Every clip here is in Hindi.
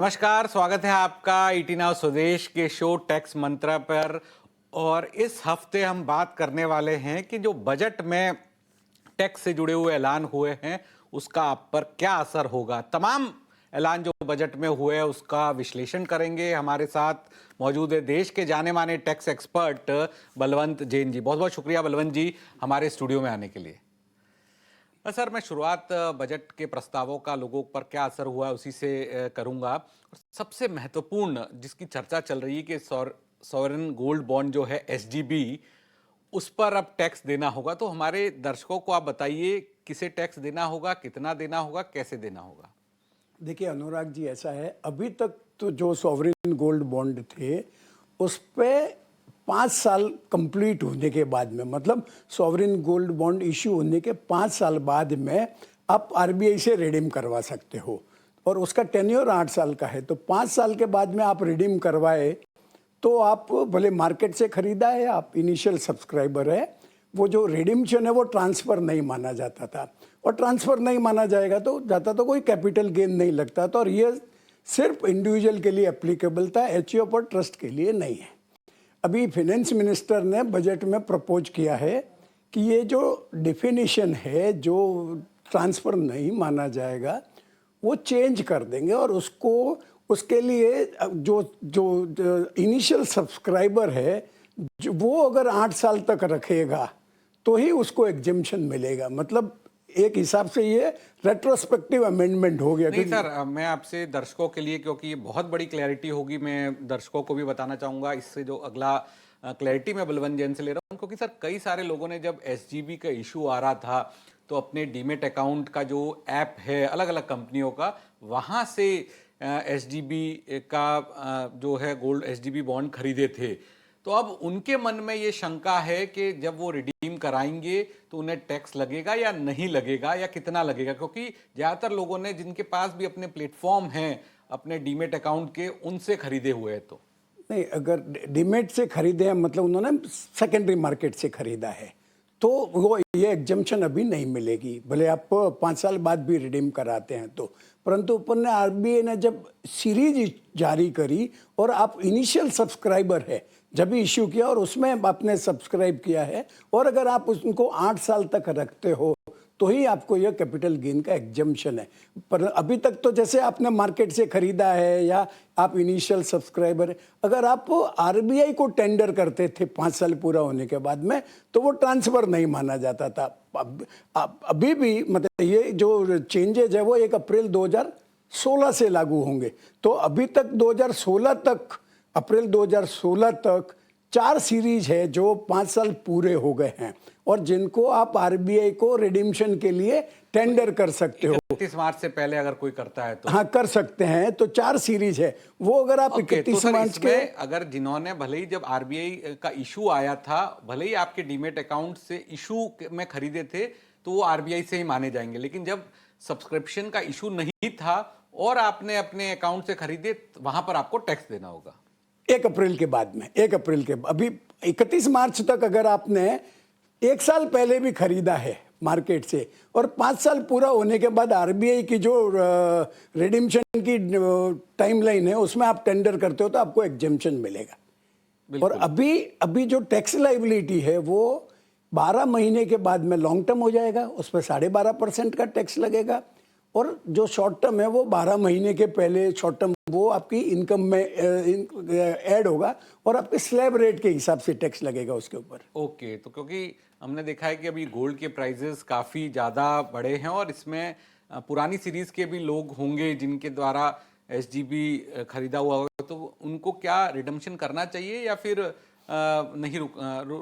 नमस्कार, स्वागत है आपका ईटी नाउ स्वदेश के शो टैक्स मंत्रा पर। और इस हफ्ते हम बात करने वाले हैं कि जो बजट में टैक्स से जुड़े हुए ऐलान हुए हैं उसका आप पर क्या असर होगा। तमाम ऐलान जो बजट में हुए हैं उसका विश्लेषण करेंगे। हमारे साथ मौजूद है देश के जाने माने टैक्स एक्सपर्ट बलवंत जैन जी। बहुत बहुत शुक्रिया बलवंत जी हमारे स्टूडियो में आने के लिए। सर, मैं शुरुआत बजट के प्रस्तावों का लोगों पर क्या असर हुआ है उसी से करूंगा। सबसे महत्वपूर्ण जिसकी चर्चा चल रही है कि सॉवरेन गोल्ड बॉन्ड जो है एसजीबी, उस पर अब टैक्स देना होगा। तो हमारे दर्शकों को आप बताइए किसे टैक्स देना होगा, कितना देना होगा, कैसे देना होगा। देखिए अनुराग जी, ऐसा है, अभी तक तो जो सॉवरेन गोल्ड बॉन्ड थे उस पे 5 साल कंप्लीट होने के बाद में, मतलब सॉवरेन गोल्ड बॉन्ड इश्यू होने के 5 साल बाद में आप आरबीआई से रिडीम करवा सकते हो और उसका टेन्योर 8 साल का है। तो 5 साल के बाद में आप रिडीम करवाए तो आप भले मार्केट से खरीदा है, आप इनिशियल सब्सक्राइबर है, वो जो रिडीम्शन है वो ट्रांसफ़र नहीं माना जाता था और ट्रांसफ़र नहीं माना जाएगा तो जाता तो कोई कैपिटल गेन नहीं लगता था और ये सिर्फ इंडिविजुअल के लिए एप्लीकेबल था, एचयूएफ और ट्रस्ट के लिए नहीं है। अभी फाइनेंस मिनिस्टर ने बजट में प्रपोज किया है कि ये जो डिफिनीशन है जो ट्रांसफ़र नहीं माना जाएगा वो चेंज कर देंगे और उसको उसके लिए जो जो इनिशियल सब्सक्राइबर है वो अगर 8 साल तक रखेगा तो ही उसको एग्जेम्पशन मिलेगा। मतलब एक हिसाब से ये रेट्रोस्पेक्टिव अमेंडमेंट हो गया। नहीं सर, मैं आपसे दर्शकों के लिए, क्योंकि ये बहुत बड़ी क्लैरिटी होगी, मैं दर्शकों को भी बताना चाहूंगा। इससे जो अगला क्लैरिटी मैं बलवंत जैन से ले रहा हूँ, क्योंकि सर कई सारे लोगों ने जब एसजीबी का इशू आ रहा था तो अपने डीमेट अकाउंट का जो ऐप है अलग अलग कंपनियों का, वहां से एसजीबी का जो है गोल्ड एसजीबी बॉन्ड खरीदे थे। तो अब उनके मन में ये शंका है कि जब वो रिडीम कराएंगे तो उन्हें टैक्स लगेगा या नहीं लगेगा, या कितना लगेगा, क्योंकि ज्यादातर लोगों ने जिनके पास भी अपने प्लेटफॉर्म हैं अपने डीमेट अकाउंट के, उनसे खरीदे हुए हैं। तो नहीं, अगर डीमेट से खरीदे हैं मतलब उन्होंने सेकेंडरी मार्केट से खरीदा है तो वो ये एग्जम्पशन अभी नहीं मिलेगी, भले आप 5 साल बाद भी रिडीम कराते हैं तो। परंतु ऊपर ने आरबीआई ने जब सीरीज जारी करी और आप इनिशियल सब्सक्राइबर है जब भी इश्यू किया और उसमें आपने सब्सक्राइब किया है और अगर आप उनको 8 साल तक रखते हो तो ही आपको यह कैपिटल गेन का एग्जम्पशन है। पर अभी तक तो जैसे आपने मार्केट से खरीदा है या आप इनिशियल सब्सक्राइबर, अगर आप आरबीआई को टेंडर करते थे 5 साल पूरा होने के बाद में तो वो ट्रांसफ़र नहीं माना जाता था। अभी भी मतलब ये जो चेंजेज है वो 1 अप्रैल 2016 से लागू होंगे। तो अभी तक 2016 तक, अप्रैल 2016 तक 4 सीरीज है जो 5 साल पूरे हो गए हैं और जिनको आप आरबीआई को रिडीम्शन के लिए टेंडर कर सकते हो। 31 मार्च से पहले अगर कोई करता है तो हाँ, कर सकते हैं। तो 4 सीरीज है वो, अगर आप 31 मार्च के अगर जिन्होंने भले ही जब आरबीआई का इशू आया था, भले ही आपके डीमेट अकाउंट से इशू में खरीदे थे तो वो आरबीआई से ही माने जाएंगे, लेकिन जब सब्सक्रिप्शन का इशू नहीं था और आपने अपने अकाउंट से खरीदे वहां पर आपको टैक्स देना होगा 1 अप्रैल के बाद में। 1 अप्रैल के अभी 31 मार्च तक अगर आपने 1 साल पहले भी खरीदा है मार्केट से और 5 साल पूरा होने के बाद आरबीआई की जो रिडीम्शन की टाइमलाइन है उसमें आप टेंडर करते हो तो आपको एग्जेम्पशन मिलेगा। और अभी जो टैक्स लाइबिलिटी है वो 12 महीने के बाद में लॉन्ग टर्म हो जाएगा, उस पर 12.5% का टैक्स लगेगा और जो शॉर्ट टर्म है वो 12 महीने के पहले शॉर्ट टर्म वो आपकी इनकम में ऐड होगा और आपके स्लैब रेट के हिसाब से टैक्स लगेगा उसके ऊपर। ओके, तो क्योंकि हमने देखा है कि अभी गोल्ड के प्राइसेस काफ़ी ज़्यादा बढ़े हैं और इसमें पुरानी सीरीज़ के भी लोग होंगे जिनके द्वारा एसजीबी खरीदा हुआ होगा, तो उनको क्या रिडम्पशन करना चाहिए या फिर नहीं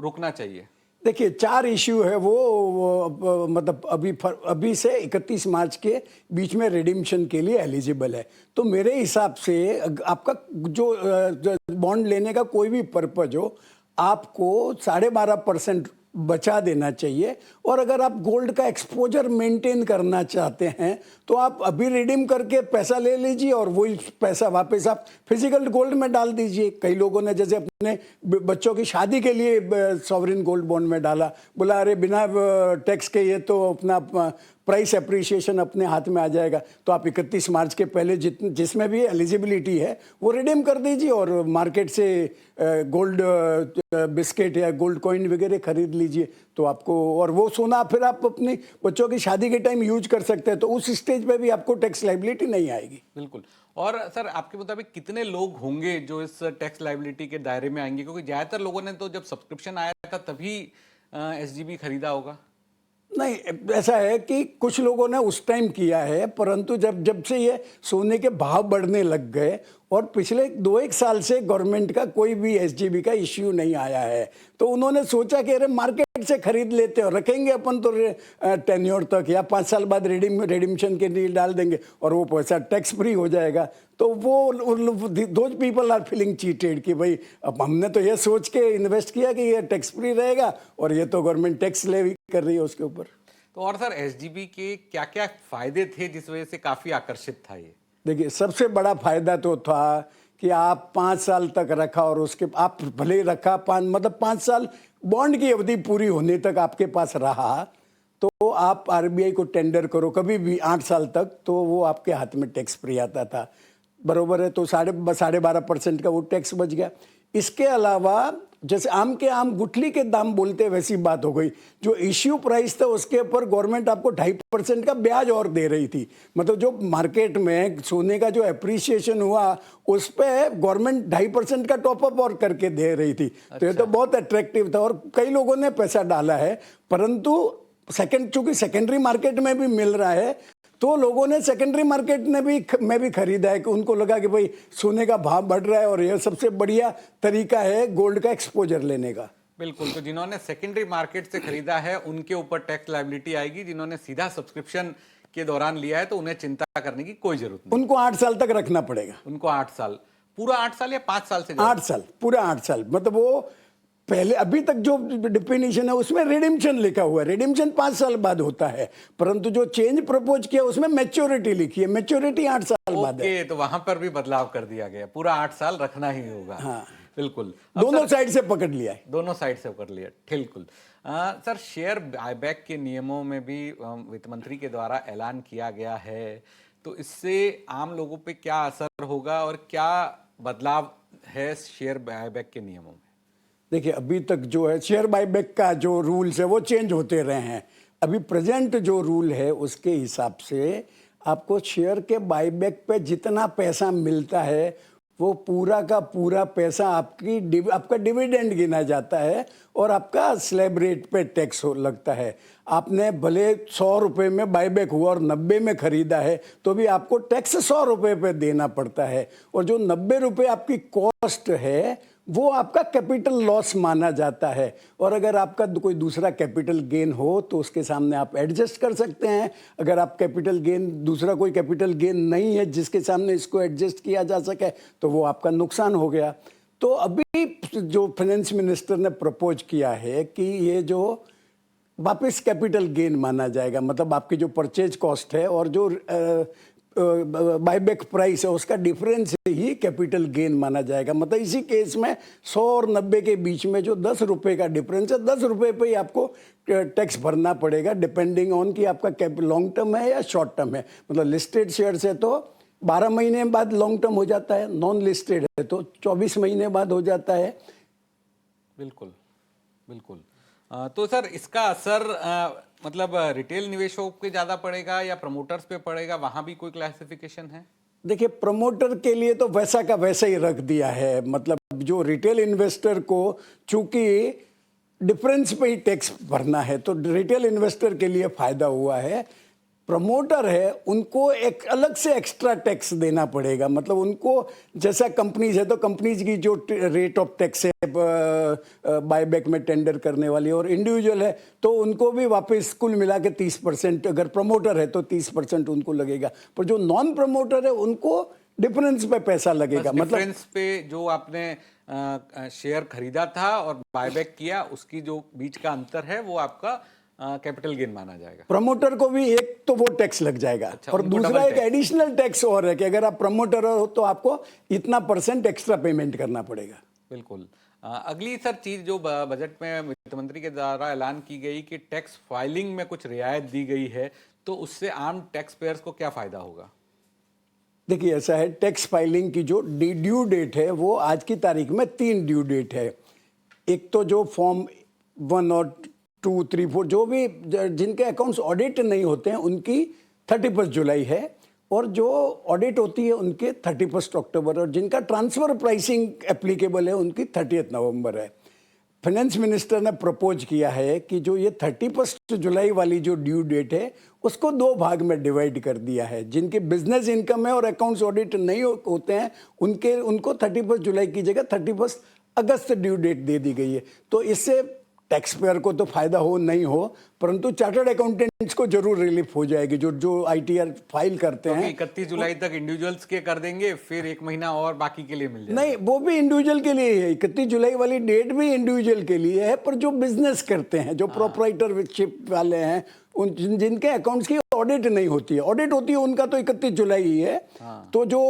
रुकना चाहिए? देखिए 4 इश्यू है वो मतलब अभी से 31 मार्च के बीच में रिडीम्शन के लिए एलिजिबल है। तो मेरे हिसाब से आपका जो बॉन्ड लेने का कोई भी पर्पज हो, आपको 12.5% बचा देना चाहिए और अगर आप गोल्ड का एक्सपोजर मेंटेन करना चाहते हैं तो आप अभी रिडीम करके पैसा ले लीजिए और वही पैसा वापस आप फिजिकल गोल्ड में डाल दीजिए। कई लोगों ने जैसे अपने बच्चों की शादी के लिए सॉवरेन गोल्ड बॉन्ड में डाला, बोला अरे बिना टैक्स के ये तो अपना प्राइस एप्रिसिएशन अपने हाथ में आ जाएगा, तो आप 31 मार्च के पहले जिसमें भी एलिजिबिलिटी है वो रिडीम कर दीजिए और मार्केट से गोल्ड बिस्किट या गोल्ड कॉइन वगैरह खरीद लीजिए। तो आपको, और वो सोना फिर आप अपने बच्चों की शादी के टाइम यूज कर सकते हैं, तो उस स्टेज पे भी आपको टैक्स लायबिलिटी नहीं आएगी। बिल्कुल। और सर आपके मुताबिक कितने लोग होंगे जो इस टैक्स लायबिलिटी के दायरे में आएंगे, क्योंकि ज्यादातर लोगों ने तो जब सब्सक्रिप्शन आया था तभी एसजीबी खरीदा होगा। नहीं, ऐसा है कि कुछ लोगों ने उस टाइम किया है, परंतु जब जब से ये सोने के भाव बढ़ने लग गए और पिछले 2-1 साल से गवर्नमेंट का कोई भी एसजीबी का इश्यू नहीं आया है, तो उन्होंने सोचा कि अरे मार्केट से खरीद लेते और रखेंगे अपन तो टेन्योर तक, या 5 साल बाद रिडीम्शन के लिए डाल देंगे और वो पैसा टैक्स फ्री हो जाएगा। तो वो those people are feeling cheated कि भाई अब हमने तो ये सोच के इन्वेस्ट किया कि ये टैक्स फ्री रहेगा और ये तो गवर्नमेंट टैक्स लेवी कर रही है उसके ऊपर। तो और सर एसजीबी के क्या क्या फायदे थे जिस वजह से काफी आकर्षित था ये? देखिए, सबसे बड़ा फायदा तो था कि आप 5 साल तक रखा और उसके आप भले ही रखा मतलब 5 साल बॉन्ड की अवधि पूरी होने तक आपके पास रहा, तो आप आरबीआई को टेंडर करो कभी भी 8 साल तक, तो वो आपके हाथ में टैक्स फ्री आता था। बरोबर है, तो 12.5% का वो टैक्स बच गया। इसके अलावा जैसे आम के आम गुठली के दाम बोलते वैसी बात हो गई। जो इश्यू प्राइस था उसके ऊपर गवर्नमेंट आपको 2.5% का ब्याज और दे रही थी। मतलब जो मार्केट में सोने का जो एप्रिसिएशन हुआ उस पर गवर्नमेंट 2.5% का टॉपअप और करके दे रही थी। तो ये तो बहुत अट्रैक्टिव था और कई लोगों ने पैसा डाला है, परंतु चूंकि सेकेंडरी मार्केट में भी मिल रहा है, तो लोगों ने सेकेंडरी मार्केट में भी खरीदा है कि उनको लगा कि भाई सोने का भाव बढ़ रहा है और यह सबसे बढ़िया तरीका है गोल्ड का एक्सपोजर लेने का। बिल्कुल। तो जिन्होंने सेकेंडरी मार्केट से खरीदा है उनके ऊपर टैक्स लायबिलिटी आएगी, जिन्होंने सीधा सब्सक्रिप्शन के दौरान लिया है तो उन्हें चिंता करने की कोई जरूरत नहीं। उनको 8 साल तक रखना पड़ेगा। उनको 8 साल, पूरा 8 साल या 5 साल से 8 साल, पूरा 8 साल। मतलब वो पहले अभी तक जो डिफिनीशन है उसमें रिडिम्पशन लिखा हुआ है, रिडिम्पशन 5 साल बाद होता है, परंतु जो चेंज प्रपोज किया उसमें मैच्योरिटी लिखी है, मैच्योरिटी 8 साल बाद है। तो वहां पर भी बदलाव कर दिया गया, पूरा 8 साल रखना ही होगा। हाँ, बिल्कुल। दोनों साइड से पकड़ लिया है। दोनों साइड से पकड़ लिया, बिल्कुल। सर शेयर बायबैक के नियमों में भी वित्त मंत्री के द्वारा ऐलान किया गया है, तो इससे आम लोगों पे क्या असर होगा और क्या बदलाव है शेयर बायबैक के नियमों में? देखिए, अभी तक जो है शेयर बायबैक का जो रूल्स है वो चेंज होते रहे हैं। अभी प्रेजेंट जो रूल है उसके हिसाब से आपको शेयर के बायबैक पे जितना पैसा मिलता है वो पूरा का पूरा पैसा आपका डिविडेंड गिना जाता है और आपका स्लैब रेट पे टैक्स लगता है। आपने भले 100 रुपये में बायबैक हुआ और 90 में खरीदा है तो भी आपको टैक्स 100 रुपये पे देना पड़ता है, और जो 90 रुपये आपकी कॉस्ट है वो आपका कैपिटल लॉस माना जाता है। और अगर आपका कोई दूसरा कैपिटल गेन हो तो उसके सामने आप एडजस्ट कर सकते हैं। अगर आप दूसरा कोई कैपिटल गेन नहीं है जिसके सामने इसको एडजस्ट किया जा सके तो वो आपका नुकसान हो गया। तो अभी जो फाइनेंस मिनिस्टर ने प्रपोज किया है कि ये जो वापस कैपिटल गेन माना जाएगा, मतलब आपकी जो परचेज कॉस्ट है और जो बायबैक प्राइस है उसका डिफरेंस ही कैपिटल गेन माना जाएगा। मतलब इसी केस में 100 और 90 के बीच में जो 10 रुपये का डिफरेंस है, 10 रुपये पे ही आपको टैक्स भरना पड़ेगा, डिपेंडिंग ऑन कि आपका लॉन्ग टर्म है या शॉर्ट टर्म है। मतलब लिस्टेड शेयर है तो 12 महीने बाद लॉन्ग टर्म हो जाता है, नॉन लिस्टेड है तो 24 महीने बाद हो जाता है। बिल्कुल बिल्कुल। तो सर इसका असर मतलब रिटेल निवेशकों पे ज्यादा पड़ेगा या प्रमोटर्स पे पड़ेगा, वहां भी कोई क्लासिफिकेशन है? देखिए, प्रमोटर के लिए तो वैसा का वैसा ही रख दिया है। मतलब जो रिटेल इन्वेस्टर को चूंकि डिफरेंस पे ही टैक्स भरना है तो रिटेल इन्वेस्टर के लिए फायदा हुआ है। प्रमोटर है उनको एक अलग से एक्स्ट्रा टैक्स देना पड़ेगा। मतलब उनको जैसा कंपनीज है तो कंपनीज की जो रेट ऑफ टैक्स है बायबैक में टेंडर करने वाली, और इंडिविजुअल है तो उनको भी वापस कुल मिला के 30%, अगर प्रमोटर है तो 30% उनको लगेगा, पर जो नॉन प्रमोटर है उनको डिफरेंस पे पैसा लगेगा। मतलब डिफरेंस पे जो आपने शेयर खरीदा था और बायबैक किया उसकी जो बीच का अंतर है वो आपका कैपिटल गेन माना जाएगा। प्रमोटर को भी एक तो वो टैक्स लग जाएगा। अच्छा, और उनको दूसरा डबल एक टैक्स। एडिशनल टैक्स और है कि अगर आप प्रमोटर हो तो आपको इतना % एक्स्ट्रा पेमेंट करना पड़ेगा। बिल्कुल। अगली सर चीज जो बजट में वित्त मंत्री के द्वारा ऐलान की गई कि टैक्स फाइलिंग में कुछ रियायत दी गई है, तो उससे आम टैक्स पेयर्स को क्या फायदा होगा? देखिए ऐसा है, टैक्स फाइलिंग की जो ड्यू डेट है वो आज की तारीख में 3 ड्यू डेट है। एक तो जो फॉर्म 1 और 2, 3, 4 जो भी जिनके अकाउंट्स ऑडिट नहीं होते हैं उनकी 31 जुलाई है, और जो ऑडिट होती है उनके 31 अक्टूबर, और जिनका ट्रांसफर प्राइसिंग एप्लीकेबल है उनकी 30 नवंबर है। फाइनेंस मिनिस्टर ने प्रपोज किया है कि जो ये 31 जुलाई वाली जो ड्यू डेट है उसको 2 भाग में डिवाइड कर दिया है। जिनके बिजनेस इनकम है और अकाउंट्स ऑडिट नहीं होते हैं उनको 31 जुलाई की जगह 31 अगस्त ड्यू डेट दे दी गई है। तो इससे टैक्स पेयर को तो फायदा हो नहीं हो, परंतु चार्टर्ड अकाउंटेंट्स को जरूर रिलीफ हो जाएगी जो आईटीआर फाइल करते हैं। 31 जुलाई तक इंडिविजुअल्स के कर देंगे, फिर 1 महीना और बाकी के लिए मिल जाएगा। नहीं, वो भी इंडिविजुअल के लिए है। 31 जुलाई वाली डेट भी इंडिविजुअल के लिए है, पर जो बिजनेस करते हैं, जो प्रोप्राइटरशिप वाले हैं, उन जिनके अकाउंट्स की ऑडिट नहीं होती है, ऑडिट होती है उनका तो 31 जुलाई ही है। तो जो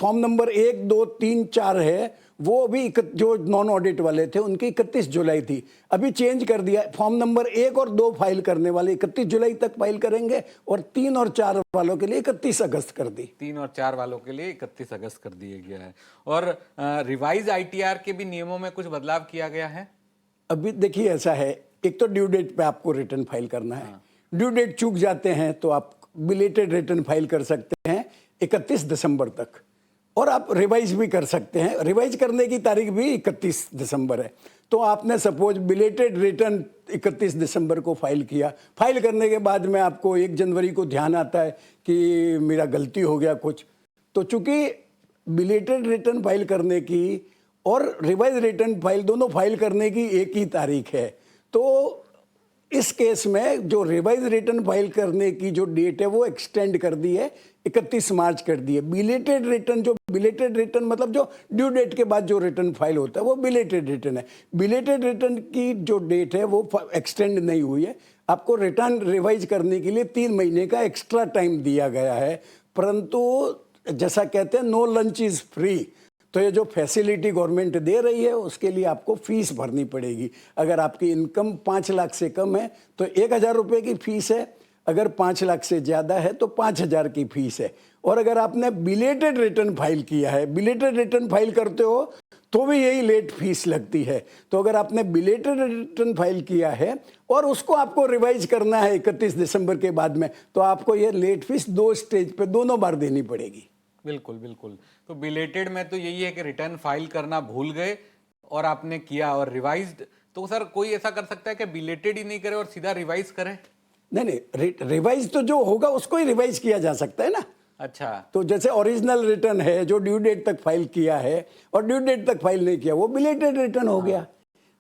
फॉर्म नंबर 1, 2, 3, 4 है वो भी जो नॉन ऑडिट वाले थे उनकी 31 जुलाई थी। अभी चेंज कर दिया, फॉर्म नंबर 1 और 2 फाइल करने वाले 31 जुलाई तक फाइल करेंगे, और 3 और 4 वालों के लिए 31 अगस्त कर दी। 3 और 4 वालों के लिए 31 अगस्त कर दिया गया है। और रिवाइज आईटीआर के भी नियमों में कुछ बदलाव किया गया है। अभी देखिए ऐसा है, एक तो ड्यू डेट पे आपको रिटर्न फाइल करना है। ड्यू डेट चूक जाते हैं तो आप बिलेटेड रिटर्न फाइल कर सकते हैं 31 दिसंबर तक, और आप रिवाइज भी कर सकते हैं। रिवाइज करने की तारीख भी 31 दिसंबर है। तो आपने सपोज बिलेटेड रिटर्न 31 दिसंबर को फाइल किया, फाइल करने के बाद में आपको 1 जनवरी को ध्यान आता है कि मेरा गलती हो गया कुछ, तो चूंकि बिलेटेड रिटर्न फाइल करने की और रिवाइज रिटर्न फाइल दोनों फाइल करने की एक ही तारीख है, तो इस केस में जो रिवाइज रिटर्न फाइल करने की जो डेट है वो एक्सटेंड कर दी है, 31 मार्च कर दी है। बिलेटेड रिटर्न मतलब जो ड्यू डेट के बाद जो रिटर्न फाइल होता है वो बिलेटेड रिटर्न है। बिलेटेड रिटर्न की जो डेट है वो एक्सटेंड नहीं हुई है। आपको रिटर्न रिवाइज करने के लिए 3 महीने का एक्स्ट्रा टाइम दिया गया है, परंतु जैसा कहते हैं नो लंच इज फ्री, तो ये जो फैसिलिटी गवर्नमेंट दे रही है उसके लिए आपको फीस भरनी पड़ेगी। अगर आपकी इनकम 5 लाख से कम है तो 1,000 रुपये की फीस है, अगर 5 लाख से ज़्यादा है तो 5,000 की फीस है। और अगर आपने बिलेटेड रिटर्न फाइल किया है, बिलेटेड रिटर्न फाइल करते हो तो भी यही लेट फीस लगती है। तो अगर आपने बिलेटेड रिटर्न फाइल किया है और उसको आपको रिवाइज करना है 31 दिसंबर के बाद में, तो आपको ये लेट फीस 2 स्टेज पे दोनों बार देनी पड़ेगी। बिल्कुल बिल्कुल। तो बिलेटेड में तो यही है कि रिटर्न फाइल करना भूल गए और आपने किया, और रिवाइज्ड तो सर कोई ऐसा कर सकता है कि बिलेटेड ही नहीं करे और सीधा रिवाइज करे? नहीं, रिवाइज तो जो होगा उसको ही रिवाइज किया जा सकता है ना। अच्छा, तो जैसे ओरिजिनल रिटर्न है जो ड्यू डेट तक फाइल किया है और ड्यू डेट तक फाइल नहीं किया, वो बिलेटेड रिटर्न हो गया।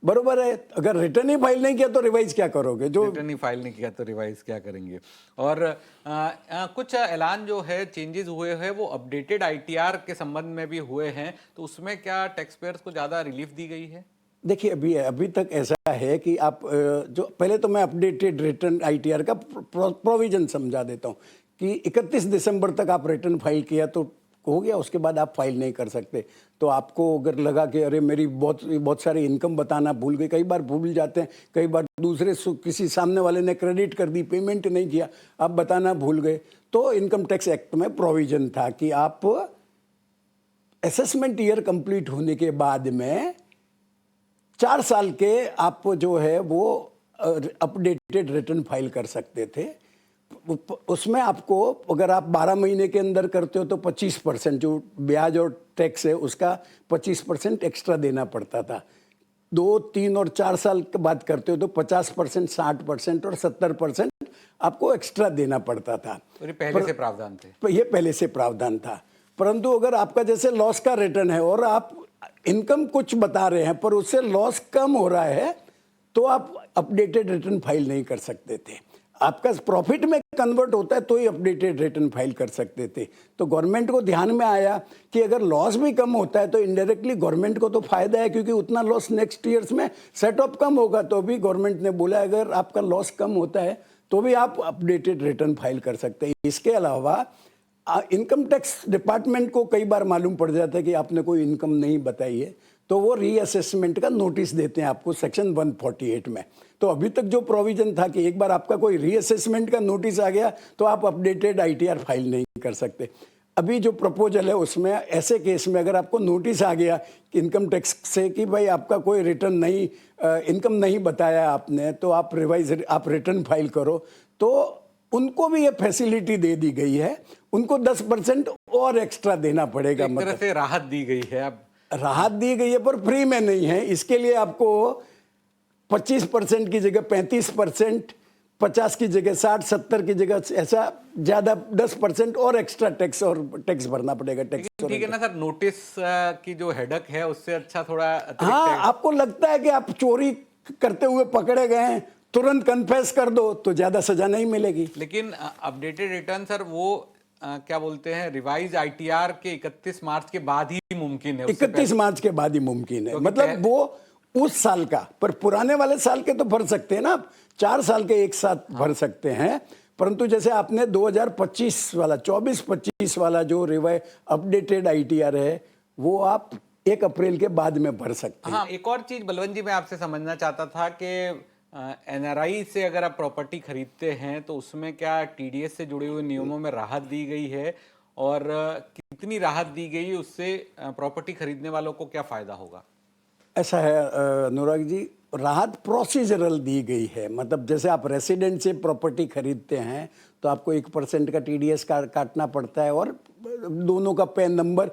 बरोबर है। अगर रिटर्न ही फाइल नहीं किया तो रिवाइज क्या करोगे? जो रिटर्न ही फाइल नहीं किया तो रिवाइज क्या करेंगे? और कुछ ऐलान जो है चेंजेस हुए हैं वो अपडेटेड आईटीआर के संबंध में भी हुए हैं, तो उसमें क्या टैक्स पेयर्स को ज़्यादा रिलीफ दी गई है? देखिए अभी तक ऐसा है कि आप जो पहले तो मैं अपडेटेड रिटर्न आईटीआर का प्रोविजन समझा देता हूँ कि 31 दिसंबर तक आप रिटर्न फाइल किया तो हो गया, उसके बाद आप फाइल नहीं कर सकते। तो आपको अगर लगा कि अरे मेरी बहुत सारी इनकम बताना भूल गई, कई बार भूल जाते हैं, कई बार दूसरे किसी सामने वाले ने क्रेडिट कर दी, पेमेंट नहीं किया, आप बताना भूल गए, तो इनकम टैक्स एक्ट में प्रोविजन था कि आप असेसमेंट ईयर कंप्लीट होने के बाद में 4 साल के आप जो है वो अपडेटेड रिटर्न फाइल कर सकते थे। उसमें आपको अगर आप 12 महीने के अंदर करते हो तो 25% जो ब्याज और टैक्स है उसका 25% एक्स्ट्रा देना पड़ता था। 2, 3 और 4 साल के बाद करते हो तो 50%, 60% और 70% आपको एक्स्ट्रा देना पड़ता था। तो ये पहले से प्रावधान थे? ये पहले से प्रावधान था, परंतु अगर आपका जैसे लॉस का रिटर्न है और आप इनकम कुछ बता रहे हैं पर उससे लॉस कम हो रहा है तो आप अपडेटेड रिटर्न फाइल नहीं कर सकते थे। आपका प्रॉफिट में कन्वर्ट होता है तो ही अपडेटेड रिटर्न फाइल कर सकते थे। तो गवर्नमेंट को ध्यान में आया कि अगर लॉस भी कम होता है तो इनडायरेक्टली गवर्नमेंट को तो फायदा है, क्योंकि उतना लॉस नेक्स्ट ईयर्स में सेट ऑफ कम होगा। तो भी गवर्नमेंट ने बोला अगर आपका लॉस कम होता है तो भी आप अपडेटेड रिटर्न फाइल कर सकते हैं। इसके अलावा इनकम टैक्स डिपार्टमेंट को कई बार मालूम पड़ जाता है कि आपने कोई इनकम नहीं बताई है, तो वो रीअसेसमेंट का नोटिस देते हैं आपको सेक्शन 148 में। तो अभी तक जो प्रोविजन था कि एक बार आपका कोई रीअसेसमेंट का नोटिस आ गया तो आप अपडेटेड आईटीआर फाइल नहीं कर सकते। अभी जो प्रपोजल है उसमें ऐसे केस में अगर आपको नोटिस आ गया कि इनकम टैक्स से कि भाई आपका कोई रिटर्न नहीं, इनकम नहीं बताया आपने, तो आप रिटर्न फाइल करो, तो उनको भी ये फैसिलिटी दे दी गई है। उनको 10% और एक्स्ट्रा देना पड़ेगा। एक तरह से राहत दी गई है। अब राहत दी गई है पर फ्री में नहीं है। इसके लिए आपको 25% की जगह 35%, 50 की जगह 60, 70 की जगह ऐसा ज्यादा 10% और एक्स्ट्रा टैक्स भरना पड़ेगा। टैक्स ठीक है ना सर, नोटिस की जो हेडक है उससे अच्छा थोड़ा हाँ, आपको लगता है कि आप चोरी करते हुए पकड़े गए हैं, तुरंत कन्फेस कर दो तो ज्यादा सजा नहीं मिलेगी। लेकिन अपडेटेड रिटर्न सर वो क्या बोलते हैं, रिवाइज आईटीआर के 31 मार्च के बाद ही मुमकिन है। 31 मार्च के बाद ही मुमकिन है, मतलब वो उस साल का, पर पुराने वाले साल के तो भर सकते हैं ना आप, 4 साल के एक साथ भर सकते हैं। परंतु जैसे आपने 2025 वाला 24-25 वाला जो अपडेटेड आईटीआर है वो आप 1 अप्रैल के बाद में भर सकते हैं। हाँ, एक और चीज बलवंत जी मैं आपसे समझना चाहता था कि एनआरआई से अगर आप प्रॉपर्टी खरीदते हैं तो उसमें क्या टीडीएस से जुड़े हुए नियमों में राहत दी गई है, और कितनी राहत दी गई, उससे प्रॉपर्टी खरीदने वालों को क्या फायदा होगा? ऐसा है अनुराग जी, राहत प्रोसीजरल दी गई है। मतलब जैसे आप रेसिडेंट से प्रॉपर्टी खरीदते हैं तो आपको 1% का टीडीएस काटना पड़ता है, और दोनों का पैन नंबर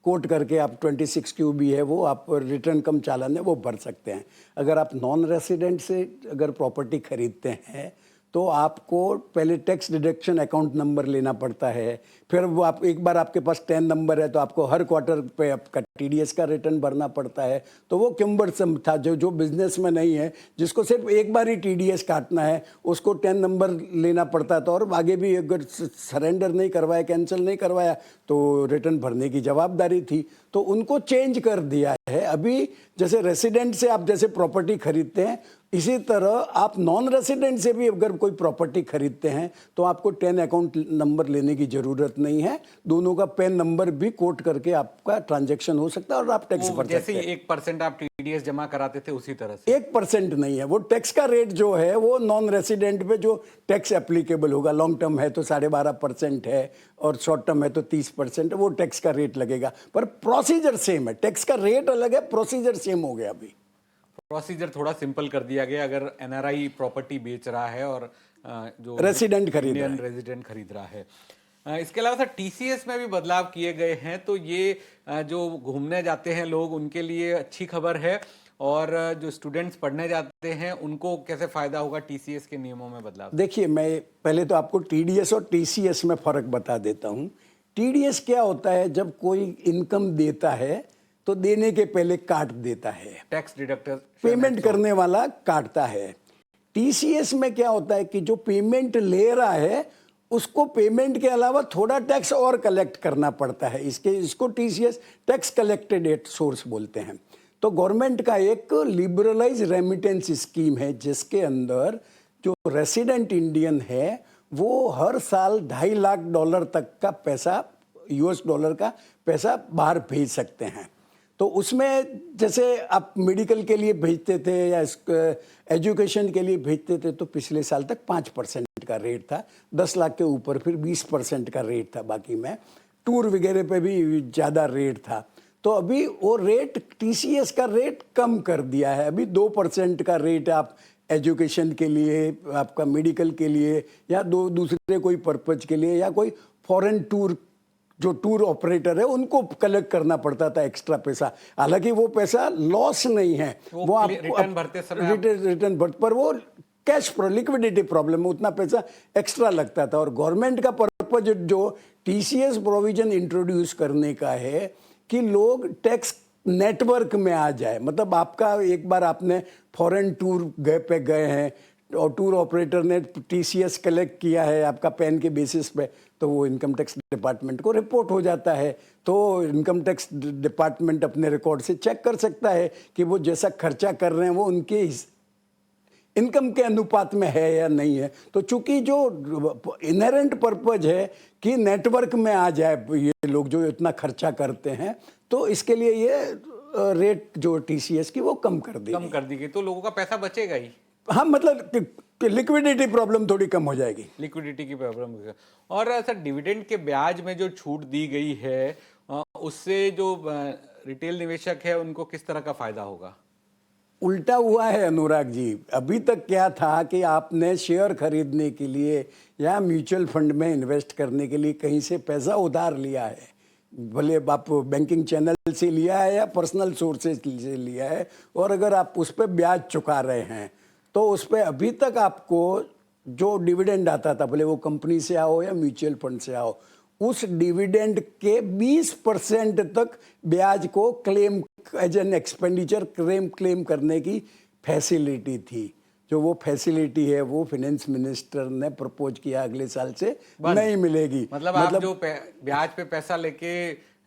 कोट करके आप 26 क्यू भी है वो आप रिटर्न कम चालान है वो भर सकते हैं। अगर आप नॉन रेसिडेंट से अगर प्रॉपर्टी खरीदते हैं तो आपको पहले टैक्स डिडक्शन अकाउंट नंबर लेना पड़ता है, फिर वो आप एक बार आपके पास 10 नंबर है तो आपको हर क्वार्टर पे आपका टीडीएस का रिटर्न भरना पड़ता है। तो वो क्यूम्बरसम था। जो बिजनेस में नहीं है, जिसको सिर्फ एक बार ही टीडीएस काटना है, उसको 10 नंबर लेना पड़ता था, और आगे भी अगर सरेंडर नहीं करवाया, कैंसिल नहीं करवाया तो रिटर्न भरने की जवाबदारी थी। तो उनको चेंज कर दिया है। अभी जैसे रेसिडेंट से आप जैसे प्रॉपर्टी खरीदते हैं, इसी तरह आप नॉन रेसिडेंट से भी अगर कोई प्रॉपर्टी खरीदते हैं तो आपको 10 अकाउंट नंबर लेने की जरूरत नहीं है। दोनों का पैन नंबर भी कोट करके आपका ट्रांजैक्शन हो सकता है और आप टैक्स भर सकते हैं। जैसे 1% आप टीडीएस जमा कराते थे उसी तरह से 1% नहीं है। वो टैक्स का रेट जो है वो नॉन रेसिडेंट पे जो टैक्स एप्लीकेबल होगा, लॉन्ग टर्म है तो 12.5% है और शॉर्ट टर्म है तो 30% है, वो टैक्स का रेट लगेगा। पर प्रोसीजर सेम है, टैक्स का रेट अलग है, प्रोसीजर सेम हो गया। अभी प्रोसीजर थोड़ा सिंपल कर दिया गया। अगर एनआरआई प्रॉपर्टी बेच रहा है और जो रेसिडेंट खरीद रहा है। इसके अलावा सर टीसीएस में भी बदलाव किए गए हैं, तो ये जो घूमने जाते हैं लोग उनके लिए अच्छी खबर है, और जो स्टूडेंट्स पढ़ने जाते हैं उनको कैसे फायदा होगा टीसीएस के नियमों में बदलाव? देखिए, मैं पहले तो आपको टीडीएस और टीसीएस में फर्क बता देता हूँ। टीडीएस क्या होता है, जब कोई इनकम देता है तो देने के पहले काट देता है, टैक्स डिडक्टर पेमेंट करने वाला काटता है। टीसीएस में क्या होता है कि जो पेमेंट ले रहा है उसको पेमेंट के अलावा थोड़ा टैक्स और कलेक्ट करना पड़ता है। इसको TCS tax collected at source बोलते हैं। तो गवर्नमेंट का एक लिबरलाइज रेमिटेंस स्कीम है जिसके अंदर जो रेसिडेंट इंडियन है वो हर साल $2.5 लाख तक का पैसा, US डॉलर का पैसा बाहर भेज सकते हैं। तो उसमें जैसे आप मेडिकल के लिए भेजते थे या एजुकेशन के लिए भेजते थे तो पिछले साल तक 5% का रेट था, 10 लाख के ऊपर फिर 20% का रेट था, बाकी में टूर वगैरह पे भी ज़्यादा रेट था। तो अभी वो रेट टीसीएस का रेट कम कर दिया है। अभी 2% का रेट आप एजुकेशन के लिए, आपका मेडिकल के लिए या दूसरे कोई पर्पज के लिए या कोई फॉरेन टूर, जो टूर ऑपरेटर है उनको कलेक्ट करना पड़ता था एक्स्ट्रा पैसा। हालांकि वो पैसा लॉस नहीं है, वो आप रिटर्न भरते समय रिटर्न भरते पर वो कैश लिक्विडिटी प्रॉब्लम में उतना पैसा एक्स्ट्रा लगता था। और गवर्नमेंट का पर्पज जो टीसीएस प्रोविजन इंट्रोड्यूस करने का है कि लोग टैक्स नेटवर्क में आ जाए। मतलब आपका एक बार आपने फॉरेन टूर गए हैं और टूर ऑपरेटर ने टीसीएस कलेक्ट किया है आपका पैन के बेसिस पे, तो वो इनकम टैक्स डिपार्टमेंट को रिपोर्ट हो जाता है। तो इनकम टैक्स डिपार्टमेंट अपने रिकॉर्ड से चेक कर सकता है कि वो जैसा खर्चा कर रहे हैं वो उनके इनकम के अनुपात में है या नहीं है। तो चूंकि जो इनहेरेंट पर्पज है कि नेटवर्क में आ जाए ये लोग जो इतना खर्चा करते हैं, तो इसके लिए ये रेट जो टीसीएस की वो कम कर दी। कम कर दी गई तो लोगों का पैसा बचेगा ही, हाँ, मतलब लिक्विडिटी प्रॉब्लम थोड़ी कम हो जाएगी। लिक्विडिटी की प्रॉब्लम। और सर डिविडेंड के ब्याज में जो छूट दी गई है उससे जो रिटेल निवेशक है उनको किस तरह का फायदा होगा? उल्टा हुआ है अनुराग जी। अभी तक क्या था कि आपने शेयर खरीदने के लिए या म्यूचुअल फंड में इन्वेस्ट करने के लिए कहीं से पैसा उधार लिया है, भले आप बैंकिंग चैनल से लिया है या पर्सनल सोर्सेज से लिया है, और अगर आप उस पर ब्याज चुका रहे हैं तो उस पर अभी तक आपको जो डिविडेंड आता था, भले वो कंपनी से आओ या म्यूचुअल फंड से आओ, उस डिविडेंड के 20% तक ब्याज को claim as an expenditure claim करने की फैसिलिटी थी। जो वो फैसिलिटी है वो फाइनेंस मिनिस्टर ने प्रपोज किया अगले साल से नहीं मिलेगी। मतलब आप जो ब्याज पे पैसा लेके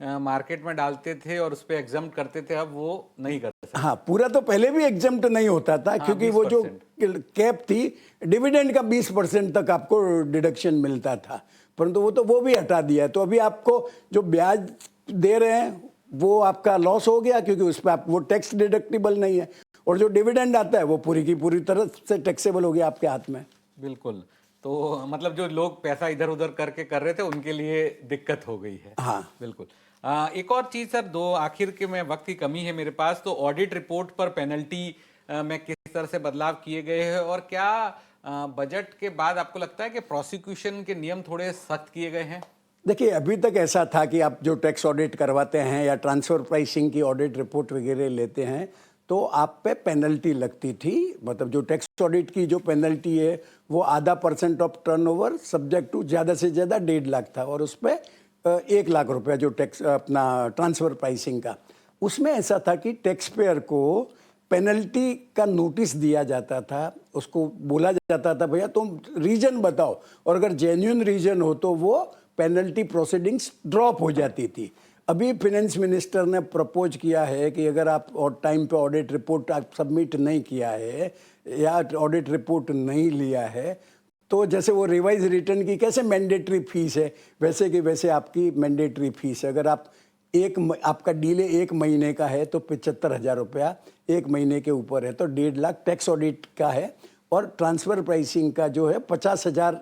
मार्केट में डालते थे और उस पे एग्जम्प्ट करते थे, अब वो नहीं कर सकते। हाँ, पूरा तो पहले भी एग्जम्प्ट नहीं होता था, क्योंकि वो जो कैप थी डिविडेंड का 20% तक आपको डिडक्शन मिलता था, परंतु वो भी हटा दिया है। तो अभी आपको जो ब्याज दे रहे हैं वो आपका लॉस हो गया, क्योंकि उस पर आप वो टैक्स डिडक्टिबल नहीं है, और जो डिविडेंड आता है वो पूरी की पूरी तरह से टैक्सेबल हो गया आपके हाथ में। बिल्कुल। तो मतलब जो लोग पैसा इधर उधर करके कर रहे थे उनके लिए दिक्कत हो गई है। हाँ, बिल्कुल। एक और चीज सर, दो आखिर के में वक्त की कमी है मेरे पास, तो ऑडिट रिपोर्ट पर पेनल्टी में किस तरह से बदलाव किए गए हैं, और क्या बजट के बाद आपको लगता है कि प्रोसिक्यूशन के नियम थोड़े सख्त किए गए हैं? देखिए, अभी तक ऐसा था कि आप जो टैक्स ऑडिट करवाते हैं या ट्रांसफर प्राइसिंग की ऑडिट रिपोर्ट वगैरह लेते हैं तो आप पे पेनल्टी लगती थी। मतलब जो टैक्स ऑडिट की जो पेनल्टी है वो 0.5% ऑफ टर्नओवर सब्जेक्ट टू ज़्यादा से ज़्यादा 1.5 लाख था, और उस पर 1 लाख रुपया जो टैक्स अपना ट्रांसफर प्राइसिंग का, उसमें ऐसा था कि टैक्स पेयर को पेनल्टी का नोटिस दिया जाता था, उसको बोला जाता था भैया तुम रीजन बताओ, और अगर जेन्युइन रीजन हो तो वो पेनल्टी प्रोसीडिंग्स ड्रॉप हो जाती थी। अभी फाइनेंस मिनिस्टर ने प्रपोज किया है कि अगर आप और टाइम पे ऑडिट रिपोर्ट आप सबमिट नहीं किया है या ऑडिट रिपोर्ट नहीं लिया है, तो जैसे वो रिवाइज रिटर्न की कैसे मैंडेटरी फीस है वैसे कि वैसे आपकी मैंडेटरी फीस है। अगर आप आपका डीले 1 महीने का है तो 75,000 रुपया, 1 महीने के ऊपर है तो 1.5 लाख टैक्स ऑडिट का है, और ट्रांसफर प्राइसिंग का जो है 50,000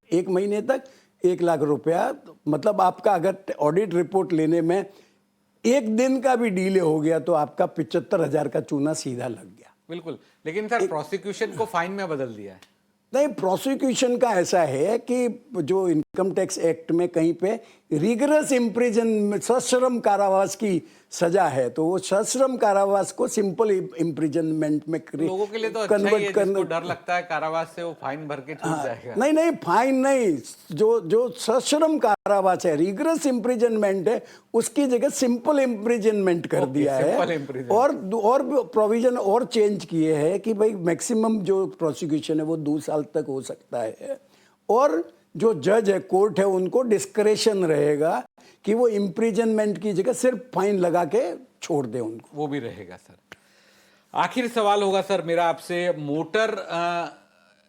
1 महीने तक, 1 लाख रुपया। मतलब आपका अगर ऑडिट रिपोर्ट लेने में 1 दिन का भी डीले हो गया तो आपका 75,000 का चूना सीधा लग गया। बिल्कुल, लेकिन सर प्रोसिक्यूशन को फाइन में बदल दिया है। नहीं, प्रोसिक्यूशन का ऐसा है कि जो इनकम टैक्स एक्ट में कहीं पे रिगरस इम्प्रिजन, सश्रम कारावास की सजा है, तो वो सश्रम कारावास को सिंपल इम्प्रिजनमेंट में लोगों के लिए तो अच्छा ही है, जिसको डर लगता है कारावास से वो फाइन भर के छूट जाएगा। नहीं नहीं, फाइन नहीं, जो सश्रम कारावास है, रिगरस इम्प्रिजनमेंट है, उसकी जगह सिंपल इम्प्रिजनमेंट कर दिया है। और प्रोविजन और चेंज किए हैं कि भाई मैक्सिमम जो प्रोसिक्यूशन है वो 2 साल तक हो सकता है, और जो जज है, कोर्ट है, उनको डिस्क्रेशन रहेगा कि वो इम्प्रिजनमेंट की जगह सिर्फ फाइन लगा के छोड़ दे उनको, वो भी रहेगा। सर आखिर सवाल होगा सर मेरा आपसे, मोटर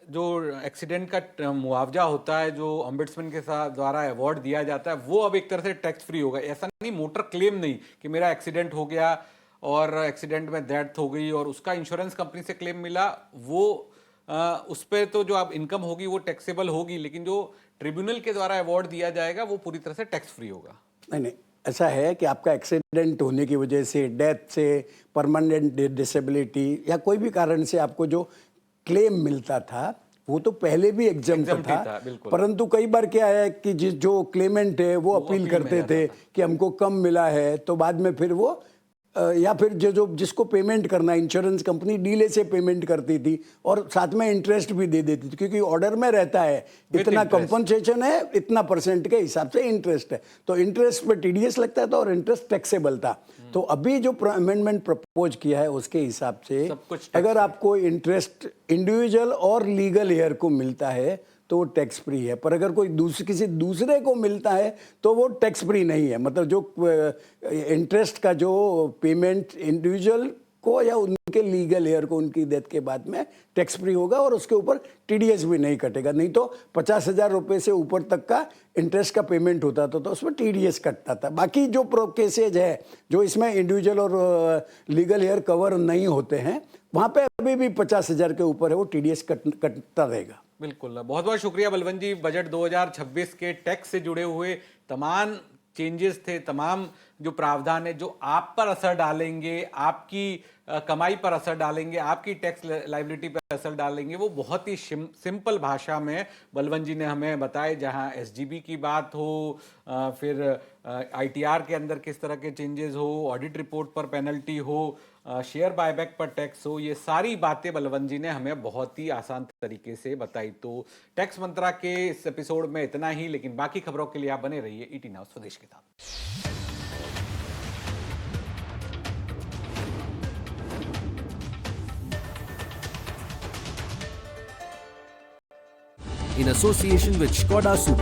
जो एक्सीडेंट का मुआवजा होता है जो ऑम्बुड्समैन के साथ द्वारा अवार्ड दिया जाता है वो अब एक तरह से टैक्स फ्री होगा। ऐसा नहीं, मोटर क्लेम नहीं कि मेरा एक्सीडेंट हो गया और एक्सीडेंट में डेथ हो गई और उसका इंश्योरेंस कंपनी से क्लेम मिला, वो उस पर तो जो आप इनकम होगी वो टैक्सेबल होगी, लेकिन जो ट्रिब्यूनल के द्वारा अवार्ड दिया जाएगा वो पूरी तरह से टैक्स फ्री होगा। नहीं नहीं, ऐसा है कि आपका एक्सीडेंट होने की वजह से, डेथ से, परमानेंट डिसेबिलिटी या कोई भी कारण से आपको जो क्लेम मिलता था वो तो पहले भी एग्जाम था, परंतु कई बार क्या है कि जो क्लेमेंट है वो अपील करते थे कि हमको कम मिला है, तो बाद में फिर वो या फिर जो जिसको पेमेंट करना, इंश्योरेंस कंपनी डीले से पेमेंट करती थी और साथ में इंटरेस्ट भी दे देती थी, क्योंकि ऑर्डर में रहता है इतना कंपनसेशन है, इतना परसेंट के हिसाब से इंटरेस्ट है, तो इंटरेस्ट पे टीडीएस लगता था और इंटरेस्ट टैक्सेबल था। तो अभी जो अमेंडमेंट प्रपोज किया है उसके हिसाब से अगर आपको इंटरेस्ट इंडिविजुअल और लीगल हेयर को मिलता है तो वो टैक्स फ्री है, पर अगर कोई किसी दूसरे को मिलता है तो वो टैक्स फ्री नहीं है। मतलब जो इंटरेस्ट का जो पेमेंट इंडिविजुअल को या के लीगल हेयर को उनकी डेथ के बाद में टैक्स फ्री होगा और उसके ऊपर टीडीएस भी नहीं कटेगा। नहीं तो 50,000 रुपये से ऊपर तक का इंटरेस्ट का पेमेंट होता था तो उसमें टीडीएस कटता था। बाकी जो केसेज है जो इसमें इंडिविजुअल और लीगल हेयर कवर नहीं होते हैं वहाँ पे अभी भी 50,000 के ऊपर है वो टीडीएस कटता रहेगा। बिल्कुल, बहुत बहुत शुक्रिया बलवंत जी। बजट 2026 के टैक्स से जुड़े हुए तमाम चेंजेस थे, तमाम जो प्रावधान है जो आप पर असर डालेंगे, आपकी कमाई पर असर डालेंगे, आपकी टैक्स लाइबिलिटी पर असर डालेंगे, वो बहुत ही सिंपल भाषा में बलवंत जी ने हमें बताए। जहां एसजीबी की बात हो, फिर आईटीआर के अंदर किस तरह के चेंजेस हो, ऑडिट रिपोर्ट पर पेनल्टी हो, शेयर बायबैक पर टैक्स हो, ये सारी बातें बलवंत जी ने हमें बहुत ही आसान तरीके से बताई। तो टैक्स मंत्रा के इस एपिसोड में इतना ही, लेकिन बाकी खबरों के लिए आप बने रहिए ईटी नाउ स्वदेश के साथ। in association with Skoda Super.